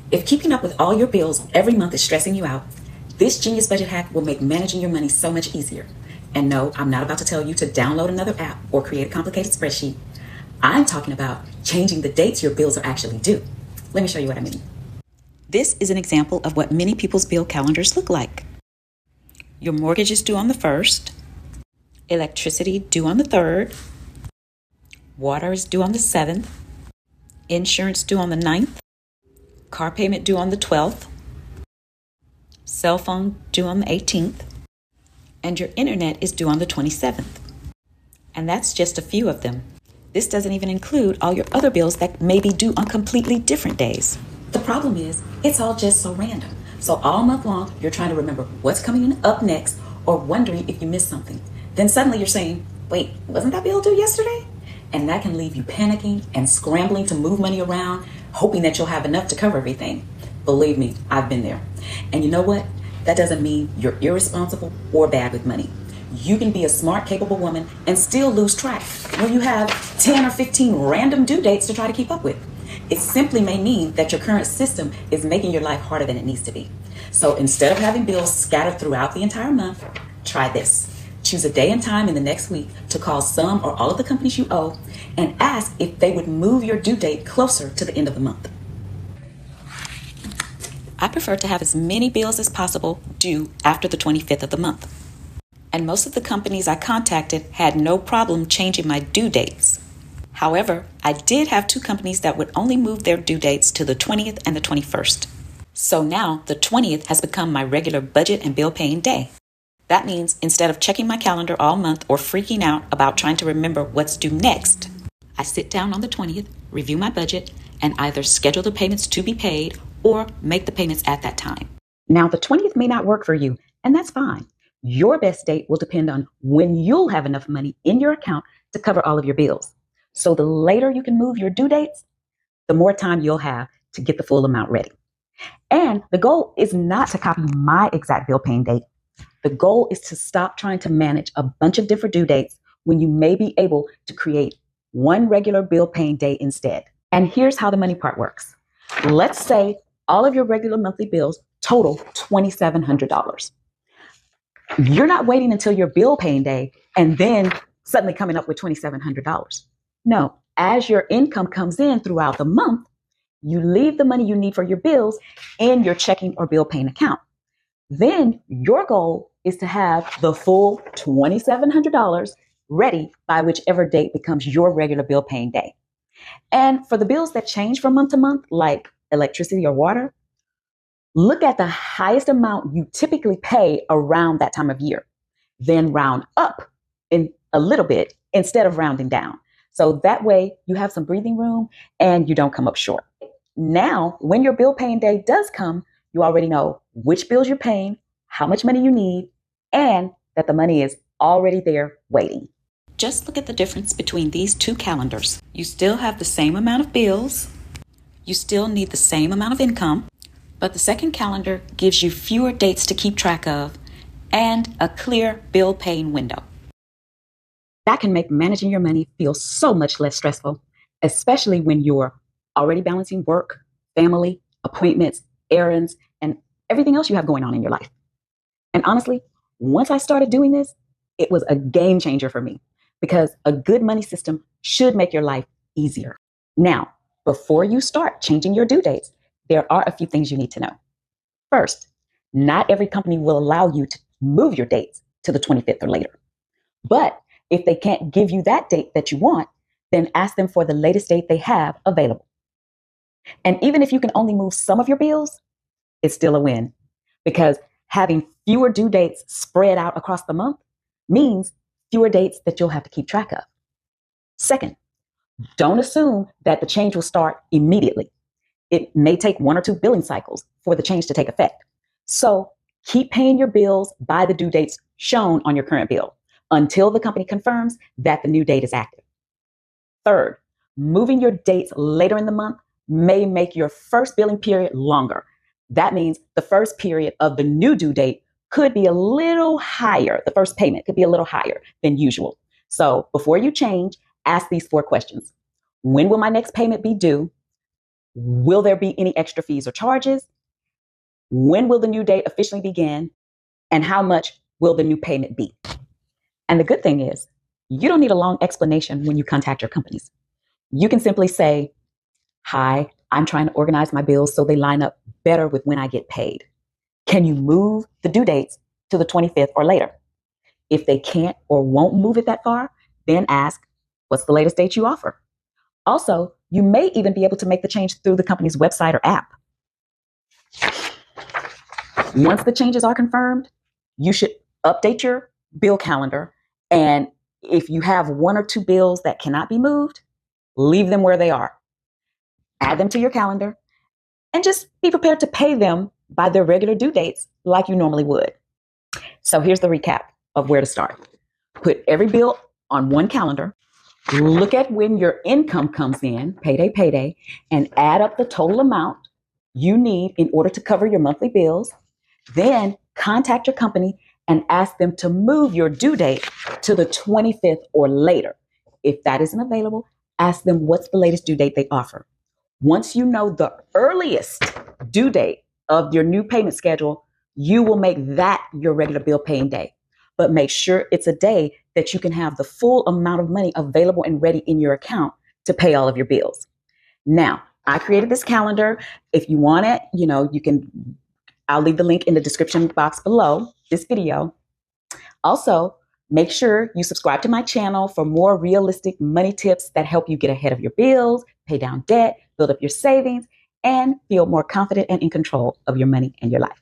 If keeping up with all your bills every month is stressing you out, this genius budget hack will make managing your money so much easier. And no, I'm not about to tell you to download another app or create a complicated spreadsheet. I'm talking about changing the dates your bills are actually due. Let me show you what I mean. This is an example of what many people's bill calendars look like. Your mortgage is due on the 1st, electricity due on the 3rd, water is due on the 7th, insurance due on the 9th, car payment due on the 12th, cell phone due on the 18th, and your internet is due on the 27th. And that's just a few of them. This doesn't even include all your other bills that may be due on completely different days. The problem is, it's all just so random. So all month long, you're trying to remember what's coming in up next or wondering if you missed something. Then suddenly you're saying, wait, wasn't that bill due yesterday? And that can leave you panicking and scrambling to move money around, hoping that you'll have enough to cover everything. Believe me, I've been there. And you know what? That doesn't mean you're irresponsible or bad with money. You can be a smart, capable woman and still lose track when you have 10 or 15 random due dates to try to keep up with. It simply may mean that your current system is making your life harder than it needs to be. So instead of having bills scattered throughout the entire month, try this. Choose a day and time in the next week to call some or all of the companies you owe and ask if they would move your due date closer to the end of the month. I prefer to have as many bills as possible due after the 25th of the month. And most of the companies I contacted had no problem changing my due dates. However, I did have 2 companies that would only move their due dates to the 20th and the 21st. So now the 20th has become my regular budget and bill paying day. That means instead of checking my calendar all month or freaking out about trying to remember what's due next, I sit down on the 20th, review my budget, and either schedule the payments to be paid or make the payments at that time. Now, the 20th may not work for you, and that's fine. Your best date will depend on when you'll have enough money in your account to cover all of your bills. So the later you can move your due dates, the more time you'll have to get the full amount ready. And the goal is not to copy my exact bill paying date. The goal is to stop trying to manage a bunch of different due dates when you may be able to create one regular bill paying day instead. And here's how the money part works. Let's say all of your regular monthly bills total $2,700. You're not waiting until your bill paying day and then suddenly coming up with $2,700. No, as your income comes in throughout the month, you leave the money you need for your bills in your checking or bill paying account. Then your goal is to have the full $2,700 ready by whichever date becomes your regular bill paying day. And for the bills that change from month to month, like electricity or water, look at the highest amount you typically pay around that time of year. Then round up in a little bit instead of rounding down. So that way you have some breathing room and you don't come up short. Now, when your bill paying day does come, you already know which bills you're paying, how much money you need, and that the money is already there waiting. Just look at the difference between these 2 calendars. You still have the same amount of bills. You still need the same amount of income, but the second calendar gives you fewer dates to keep track of and a clear bill paying window. That can make managing your money feel so much less stressful, especially when you're already balancing work, family, appointments, errands, and everything else you have going on in your life. And honestly, once I started doing this, it was a game changer for me because a good money system should make your life easier. Now, before you start changing your due dates, there are a few things you need to know. First, not every company will allow you to move your dates to the 25th or later. But if they can't give you that date that you want, then ask them for the latest date they have available. And even if you can only move some of your bills, it's still a win because having fewer due dates spread out across the month means fewer dates that you'll have to keep track of. Second, don't assume that the change will start immediately. It may take 1 or 2 billing cycles for the change to take effect. So keep paying your bills by the due dates shown on your current bill until the company confirms that the new date is active. Third, moving your dates later in the month may make your first billing period longer. That means the first period of the new due date could be a little higher. The first payment could be a little higher than usual. So before you change, ask these 4 questions. When will my next payment be due? Will there be any extra fees or charges? When will the new date officially begin? And how much will the new payment be? And the good thing is, you don't need a long explanation when you contact your companies. You can simply say, "Hi, I'm trying to organize my bills so they line up better with when I get paid. Can you move the due dates to the 25th or later?" If they can't or won't move it that far, then ask, "What's the latest date you offer?" Also, you may even be able to make the change through the company's website or app. Once the changes are confirmed, you should update your bill calendar. And if you have one or two bills that cannot be moved, leave them where they are. Add them to your calendar and just be prepared to pay them by their regular due dates like you normally would. So here's the recap of where to start. Put every bill on one calendar. Look at when your income comes in, payday, and add up the total amount you need in order to cover your monthly bills. Then contact your company and ask them to move your due date to the 25th or later. If that isn't available, ask them what's the latest due date they offer. Once you know the earliest due date of your new payment schedule, you will make that your regular bill paying day. But make sure it's a day that you can have the full amount of money available and ready in your account to pay all of your bills. Now, I created this calendar. If you want it, you can, I'll leave the link in the description box below this video. Also, make sure you subscribe to my channel for more realistic money tips that help you get ahead of your bills, pay down debt, build up your savings, and feel more confident and in control of your money and your life.